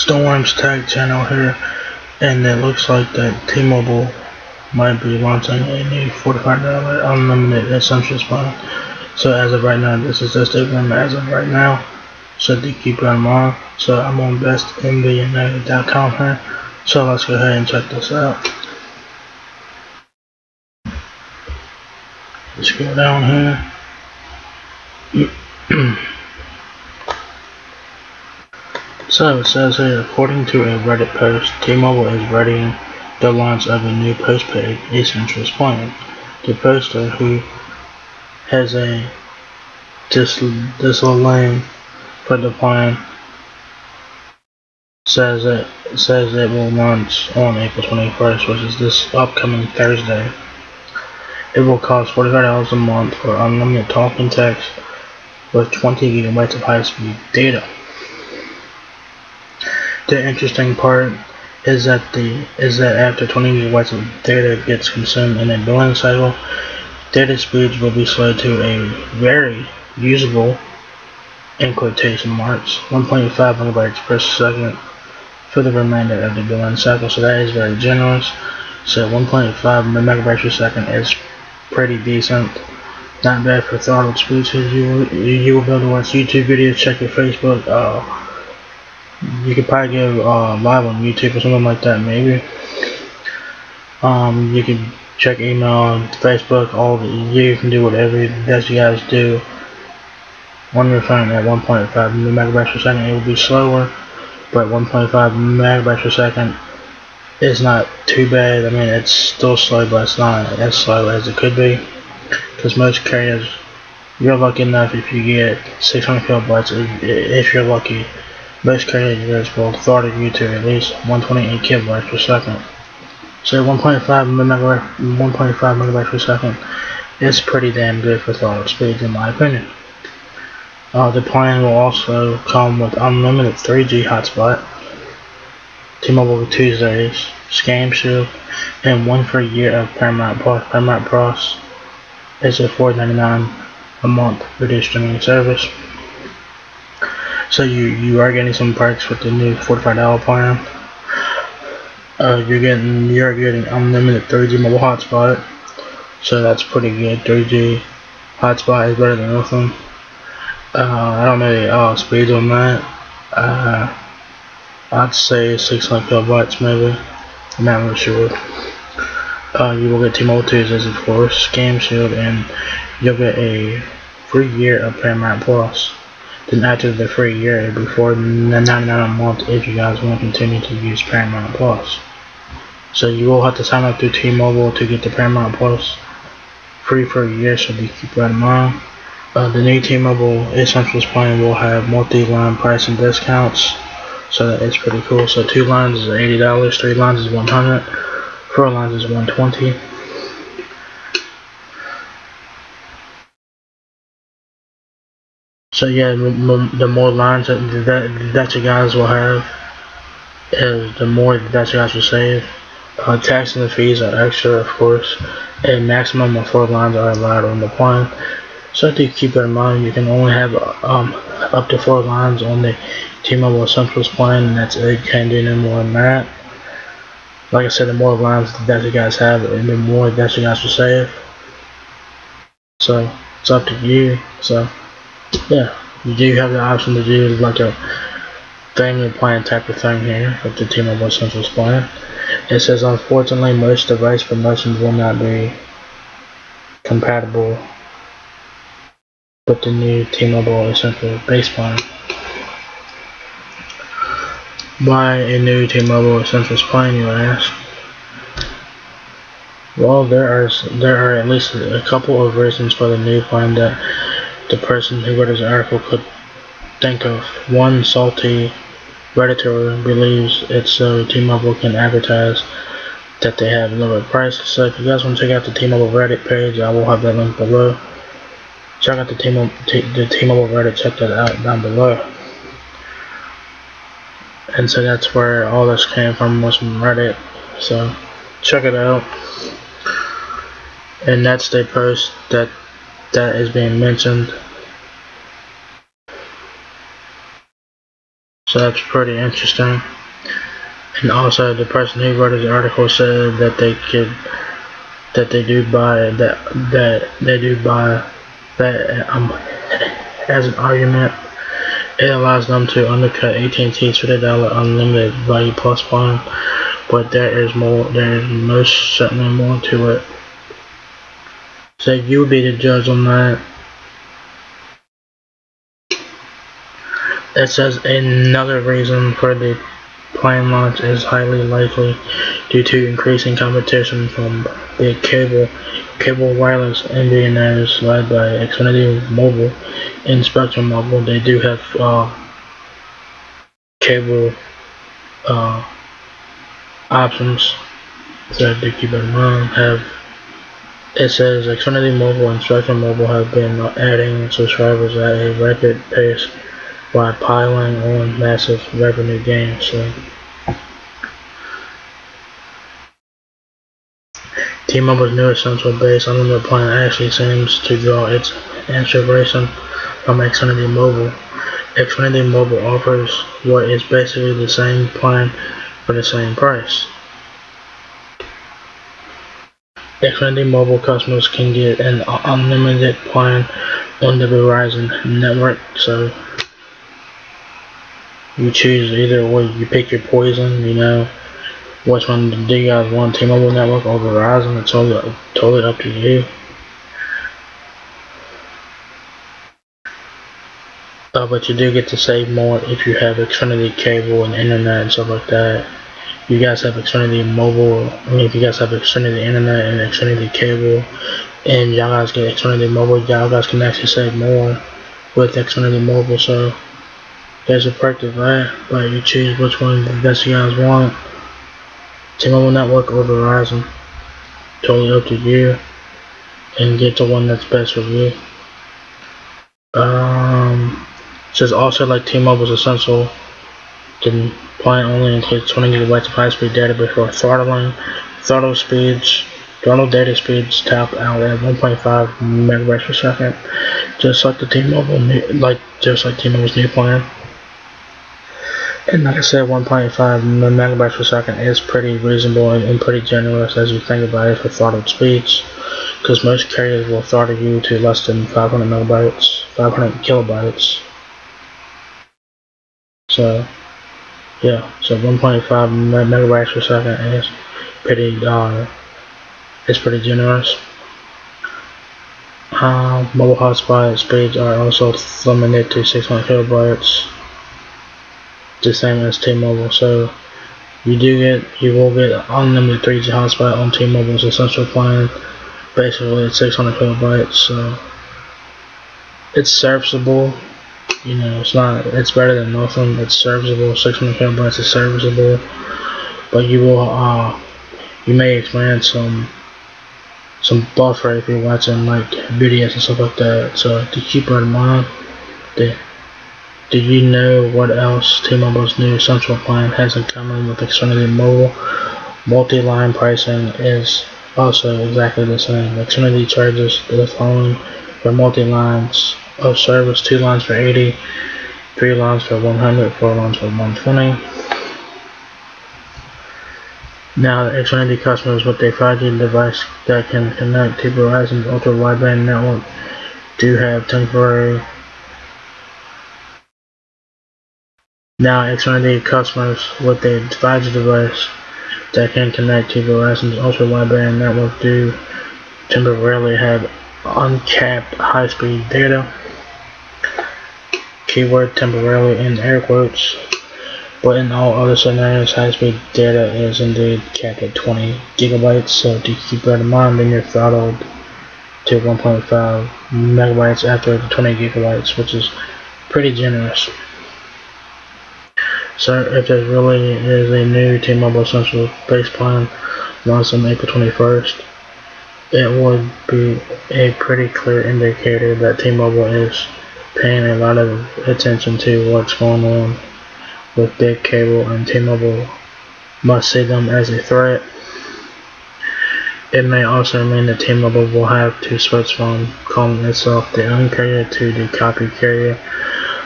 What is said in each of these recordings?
Storm's tag channel here, and it looks like that T-Mobile might be launching a new $45 unlimited essentials plan. So as of right now, this is just a rumor as of right now, so do keep that in mind. So I'm on bestintheunited.com here, so let's go ahead and check this out. Let's go down here. So it says here, according to a Reddit post, T-Mobile is readying the launch of a new postpaid essentials plan. The poster, who has a disline for the plan, says it will launch on April 21st, which is this upcoming Thursday. It will cost $45 a month for unlimited talk and text with 20 gigabytes of high-speed data. The interesting part is that after 20 gigabytes of data gets consumed in a billing cycle, data speeds will be slowed to a very usable, in quotation marks, 1.5 megabytes per second for the remainder of the billing cycle. So that is very generous. So 1.5 megabytes per second is pretty decent. Not bad for throttle speeds. You will be able to watch YouTube videos, check your Facebook. You could probably go live on YouTube or something like that, maybe. You can check email, Facebook, you can do whatever that you guys do on your phone at 1.5 megabytes per second. It will be slower, but 1.5 megabytes per second is not too bad. I mean, it's still slow, but it's not as slow as it could be, because most carriers, you're lucky enough if you get 600 kilobytes. If you're lucky, most carriers will throttle you to at least 128 kilobytes per second. So 1.5 megabytes per second is pretty damn good for throttle speeds, in my opinion. The plan will also come with unlimited 3G hotspot, T-Mobile Tuesdays, Scam Shield, and 1 free year of Paramount Plus. Paramount Plus is a $4.99 a month video streaming service. So you are getting some perks with the new $45 plan. You're getting unlimited 3G mobile hotspot, so that's pretty good. 3G hotspot is better than nothing. I don't know the speeds on that. I'd say 600 kilobytes maybe. I'm not really sure. You will get T-Mobile Tuesdays, of course, Scam Shield, and you'll get a free year of Paramount Plus. Then after the free year, it'll be $4.99 a month if you guys want to continue to use Paramount Plus. So you will have to sign up through T-Mobile to get the Paramount Plus free for a year, so do keep that in mind. The new T-Mobile Essentials plan will have multi-line pricing discounts, so that is pretty cool. So 2 lines is $80, 3 lines is $100, 4 lines is $120. So yeah, the more lines that you guys will have, is the more that you guys will save. Tax and the fees are extra, of course. A maximum of 4 lines are allowed on the plan. So do keep that in mind. You can only have up to 4 lines on the T-Mobile Essentials plan, and that's it. You can't do no more than that. Like I said, the more lines that you guys have, and the more that you guys will save. So it's up to you. So yeah, you do have the option to do like a family plan type of thing here with the T-Mobile Essentials plan. It says, unfortunately, most device promotions will not be compatible with the new T-Mobile Essentials base plan. Why a new T-Mobile Essentials plan, you ask? Well, there are at least a couple of reasons for the new plan that the person who wrote this article could think of. One, salty Redditor believes it's so T-Mobile can advertise that they have lower prices. So if you guys want to check out the T-Mobile Reddit page, I will have that link below. Check out the T-Mobile Reddit, check that out down below. And so that's where all this came from, was from Reddit. So check it out. And that's the post that is being mentioned. So that's pretty interesting. And also, the person who wrote the article said that they do buy that as an argument. It allows them to undercut AT&T's $50 unlimited value plus plan, but there is most certainly more to it. So you would be the judge on that. It says another reason for the plan launch is highly likely due to increasing competition from big cable wireless MVNOs led by Xfinity Mobile and Spectrum Mobile. They do have cable options, so to keep in mind. It says Xfinity Mobile and Spectrum Mobile have been adding subscribers at a rapid pace while piling on massive revenue gains. So T-Mobile's new essential base unlimited plan actually seems to draw its inspiration from Xfinity Mobile. Xfinity Mobile offers what is basically the same plan for the same price. Xfinity Mobile customers can get an unlimited plan on the Verizon network, so you choose either way. You pick your poison, which one do you guys want, T-Mobile network or Verizon? It's totally up to you. But you do get to save more if you have Xfinity cable and internet and stuff like that. You guys have Xfinity Mobile, if you guys have Xfinity internet and Xfinity cable, and y'all guys get Xfinity Mobile, y'all guys can actually save more with Xfinity Mobile. So there's a perk to that, but you choose which one that you guys want, T-Mobile network or Verizon. Totally up to you, and get the one that's best for you. Says also, like T-Mobile's essential, the plan only includes 20 gigabytes of high-speed data before throttling. Throttle data speeds top out at 1.5 megabytes per second, just like T-Mobile's new plan. And like I said, 1.5 megabytes per second is pretty reasonable and pretty generous as you think about it for throttled speeds, because most carriers will throttle you to less than 500 kilobytes. So yeah, so 1.5 megabytes per second is pretty generous. Mobile hotspot speeds are also limited to 600 kilobytes, the same as T-Mobile. So you will get unlimited 3G hotspot on T-Mobile's essential plan. Basically, it's 600 kilobytes, so it's serviceable. It's better than nothing. It's serviceable. 600 kilobytes is serviceable, but you may experience some buffer if you're watching like videos and stuff like that. So to keep that in mind, do you know what else T-Mobile's new essential plan has in common with Xfinity Mobile? Multi-line pricing is also exactly the same. Xfinity charges the following for multi-lines of service: 2 lines for $80, 3 lines for $100, 4 lines for $120. Now, the Xfinity customers with a 5G device that can connect to Verizon's ultra-wideband network do have temporary. Now, Xfinity customers with a 5G device that can connect to Verizon's ultra-wideband network do temporarily have uncapped high-speed data. Keyword temporarily in air quotes. But in all other scenarios, high-speed data is indeed capped at 20 gigabytes. So to keep that in mind, then you're throttled to 1.5 megabytes after the 20 gigabytes, which is pretty generous. So if there really is a new T-Mobile Essential base plan launched on April 21st, it would be a pretty clear indicator that T-Mobile is paying a lot of attention to what's going on with big cable, and T-Mobile must see them as a threat. It may also mean that T-Mobile will have to switch from calling itself the own carrier to the copy carrier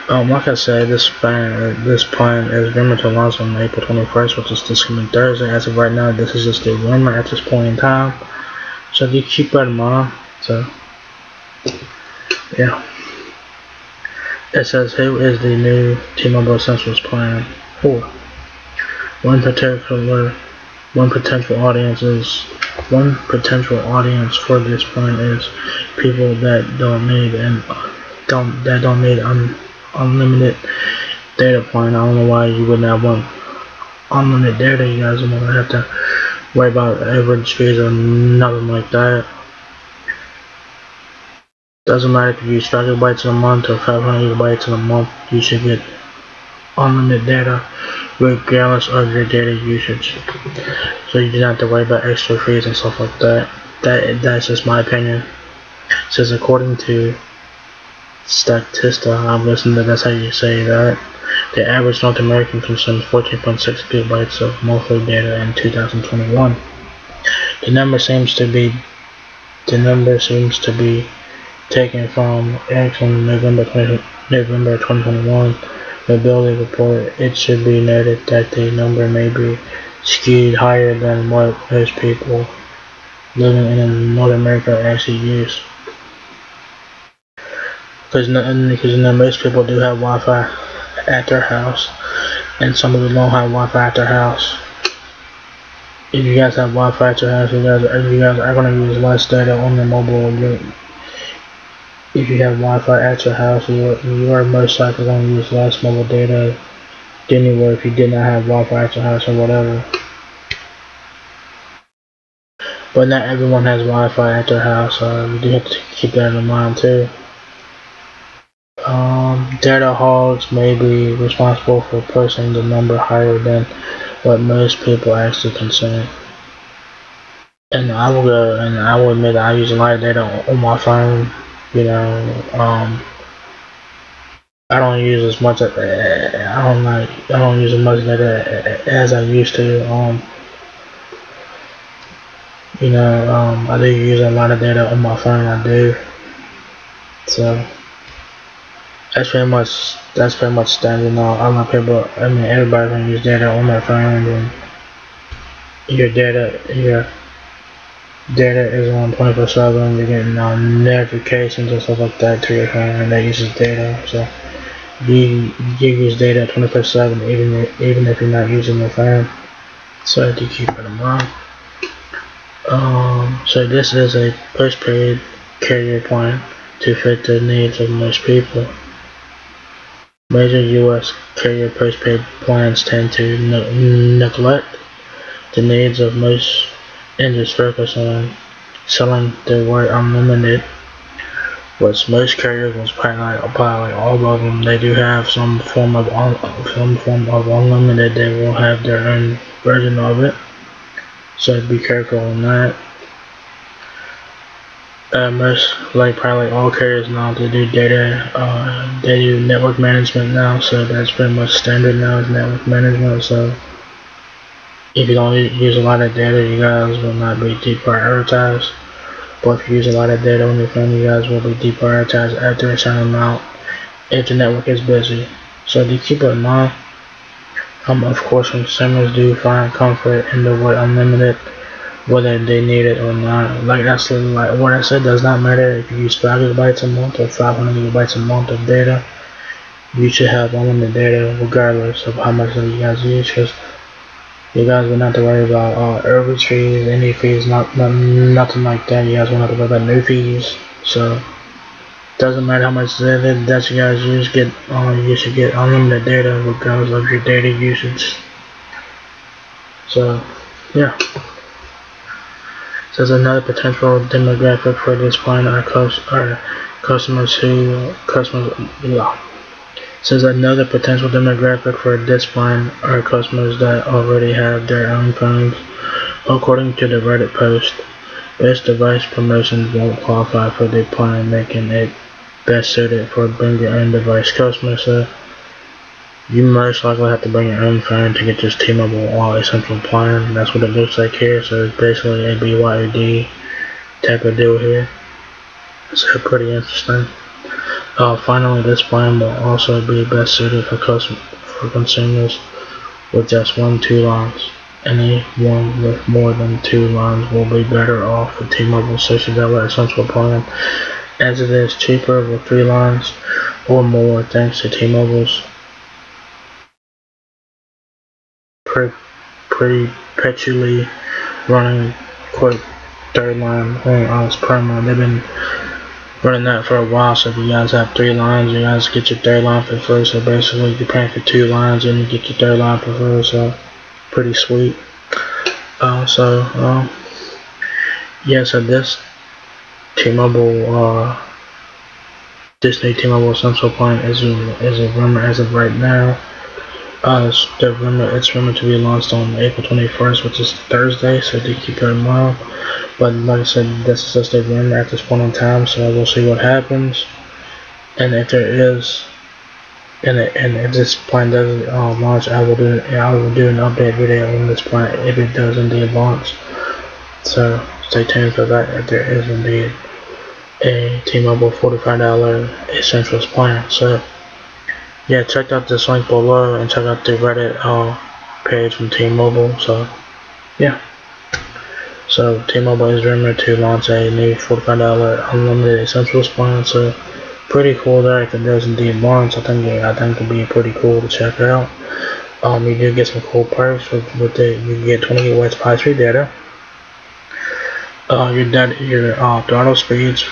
Like I said, this plan is rumored to launch on April 21st, which is this coming Thursday. As of right now, this is just a rumor at this point in time. So you keep that in mind. So yeah. It says, who is the new T-Mobile Essentials plan for? One particular One potential audience for this plan is people that don't need unlimited data plan. I don't know why you would not want unlimited data. You guys don't have to worry about average speeds or nothing like that. Doesn't matter if you use 5 gigabytes in a month or 500 gigabytes in a month. You should get unlimited data regardless of your data usage. So you do not have to worry about extra fees and stuff like that. That's just my opinion. It says according to Statista, I've listened to that's how you say that. The average North American consumes 14.6 gigabytes of monthly data in 2021. The number seems to be taken from Ericsson November 2021 mobility report. It should be noted that the number may be skewed higher than what most people living in North America actually use. Because most people do have Wi-Fi at their house, and some people don't have Wi-Fi at their house. If you guys have Wi-Fi at your house, you guys are going to use less data on your mobile. If you have Wi-Fi at your house, you are most likely going to use less mobile data than you would if you did not have Wi-Fi at your house or whatever. But not everyone has Wi-Fi at their house, so you do have to keep that in mind too. Data hogs may be responsible for pushing the number higher than what most people actually consume. And I will admit that I use a lot of data on my phone. I don't use as much. I don't use as much data as I used to. I do use a lot of data on my phone. I do. So that's pretty much standard now. Everybody can use data on their phone, and your data is on 24/7. You're getting notifications and stuff like that to your phone, and that uses data. So you use data 24/7, even if you're not using your phone. So to keep it in mind. So this is a postpaid carrier plan to fit the needs of most people. Major U.S. carrier postpaid plans tend to neglect the needs of most and just focus on selling the word unlimited, which most carriers will probably like all of them. They do have some form of unlimited. They will have their own version of it, so be careful on that. Probably all carriers now they do data, they do network management now, so that's pretty much standard now is network management. So if you don't use a lot of data, you guys will not be deprioritized. But if you use a lot of data on your phone, you guys will be deprioritized after a certain amount if the network is busy. So do keep it in mind. Of course, consumers do find comfort in the word unlimited, whether they need it or not. Like what I said, does not matter if you use 5 gigabytes a month or 500 gigabytes a month of data. You should have unlimited data regardless of how much you guys use, because you guys will not have to worry about average fees, any fees, nothing like that. You guys won't have to worry about no fees. So doesn't matter how much data that you guys use. You should get unlimited data regardless of your data usage. So yeah. Says another potential demographic for this plan are customers. Says another potential demographic for this plan are customers that already have their own phones. According to the Reddit post, best device promotions won't qualify for the plan, making it best suited for bring your own device customers. So you most likely have to bring your own phone to get this T-Mobile All Essential plan. That's what it looks like here. So it's basically a BYOD type of deal here. So pretty interesting. Finally, this plan will also be best suited for consumers with just 1-2 lines. Anyone with more than 2 lines will be better off with T-Mobile's $60 essential plan, as it is cheaper with 3 lines or more thanks to T-Mobile's perpetually running quick third line promo. They've been running that for a while, so if you guys have 3 lines, you guys get your third line for free. So basically you're paying for 2 lines and you get your third line for free, so pretty sweet. Yeah, so this T-Mobile this new T-Mobile Essential plan is a rumor as of right now. It's rumored to be launched on April 21st, which is Thursday, so do keep that in mind. But like I said, this is just a rumor at this point in time, so we'll see what happens. And if there is, and if this plan doesn't launch, I will do an update video on this plan if it does indeed launch. So stay tuned for that if there is indeed a T-Mobile $45 Essentials plan. So yeah, check out this link below and check out the Reddit page from T-Mobile. So yeah. So T-Mobile is rumored to launch a new $45 unlimited essentials plan. So pretty cool there if it does indeed launch. I think it'd be pretty cool to check out. You do get some cool perks with it. You get 20 GB high-speed data. Your throttle speeds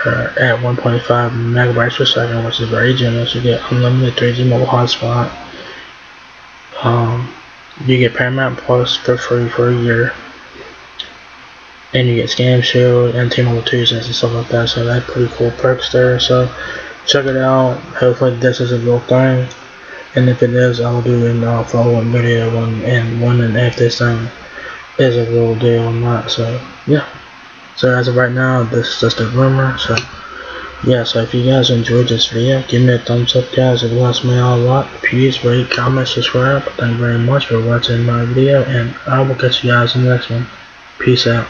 are at 1.5 megabytes per second, which is very generous. You get unlimited 3G mobile hotspot. You get Paramount Plus for free for a year. And you get Scam Shield and T-Mobile Tuesdays and stuff like that, so that's pretty cool perks there. So check it out. Hopefully this is a real thing, and if it is, I will do a follow-up video when and if this thing is a real deal or not. So yeah. So as of right now, this is just a rumor. So yeah. So if you guys enjoyed this video, give me a thumbs up, guys. It helps me out a lot. Please rate, comment, subscribe. Thank you very much for watching my video, and I will catch you guys in the next one. Peace out.